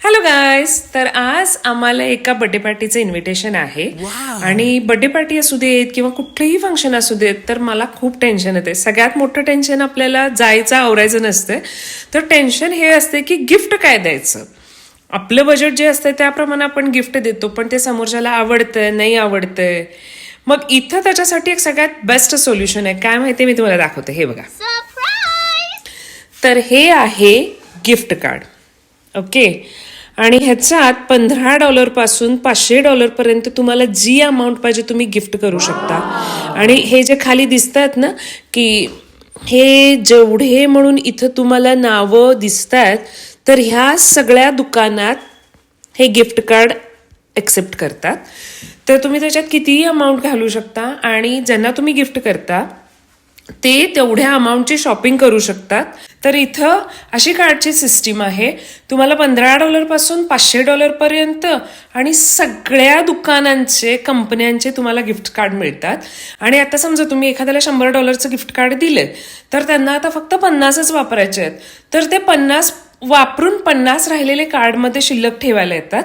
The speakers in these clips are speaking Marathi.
Hello guys. तर आज आम्हाला एका बर्थडे पार्टीचं इन्व्हिटेशन आहे आणि बर्थडे पार्टी असू देत किंवा कुठलंही फंक्शन असू देत तर मला खूप टेन्शन येते. सगळ्यात मोठं टेन्शन आपल्याला जायचं आवरायचं नसतं, तर टेन्शन हे असते की गिफ्ट काय द्यायचं. आपलं बजेट जे असतं त्याप्रमाणे आपण गिफ्ट देतो, पण ते समोरच्याला आवडतंय नाही आवडतंय. मग इथं त्याच्यासाठी एक सगळ्यात बेस्ट सोल्युशन आहे. काय माहितीये, मी तुम्हाला दाखवते. हे बघा. तर हे आहे गिफ्ट कार्ड. ओके. आणि ह्याच्यात $15 पासून $500 पर्यंत तुम्हाला जी अमाऊंट पाहिजे तुम्ही गिफ्ट करू शकता. आणि हे जे खाली दिसतात ना, की हे जेवढे म्हणून इथं तुम्हाला नावं दिसतात, तर ह्या सगळ्या दुकानात हे गिफ्ट कार्ड एक्सेप्ट करतात. तर तुम्ही त्याच्यात कितीही अमाऊंट घालू शकता आणि ज्यांना तुम्ही गिफ्ट करता ते तेवढ्या अमाऊंटची शॉपिंग करू शकतात. तर इथं अशी कार्डची सिस्टीम आहे. तुम्हाला $15 पासून $500 पर्यंत आणि सगळ्या दुकानांचे कंपन्यांचे तुम्हाला गिफ्ट कार्ड मिळतात. आणि आता समजा तुम्ही एखाद्याला $100 गिफ्ट कार्ड दिले, तर त्यांना आता फक्त 50च वापरायचे आहेत. तर ते 50 वापरून 50 राहिलेले कार्डमध्ये शिल्लक ठेवायला येतात.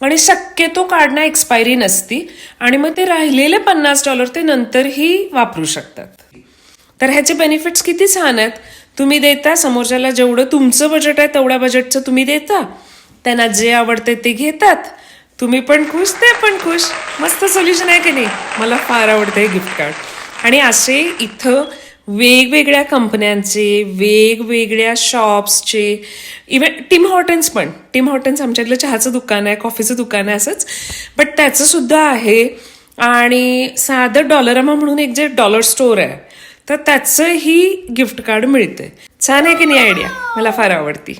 आणि शक्यतो कार्डना एक्सपायरी नसती आणि मग ते राहिलेले $50 ते नंतरही वापरू शकतात. तर ह्याचे बेनिफिट्स किती छान आहेत. तुम्ही देता समोरच्याला जेवढं तुमचं बजेट आहे तेवढ्या बजेटचं तुम्ही देता, त्यांना जे आवडते ते घेतात, तुम्ही पण खुश ते पण खुश. मस्त सोल्युशन आहे की नाही. मला फार आवडतं गिफ्ट कार्ड. आणि असे इथं वेगवेगळ्या कंपन्यांचे, वेगवेगळ्या शॉप्सचे, इव्हन टिम हॉर्टन्स आमच्याकडलं चहाचं दुकान आहे, कॉफीचं दुकान आहे असंच, बट त्याचं सुद्धा आहे. आणि साधं डॉलरामा म्हणून एक जे डॉलर स्टोअर आहे, तर त्याचंही गिफ्ट कार्ड मिळते. छान आहे की नाही आयडिया. मला फार आवडती.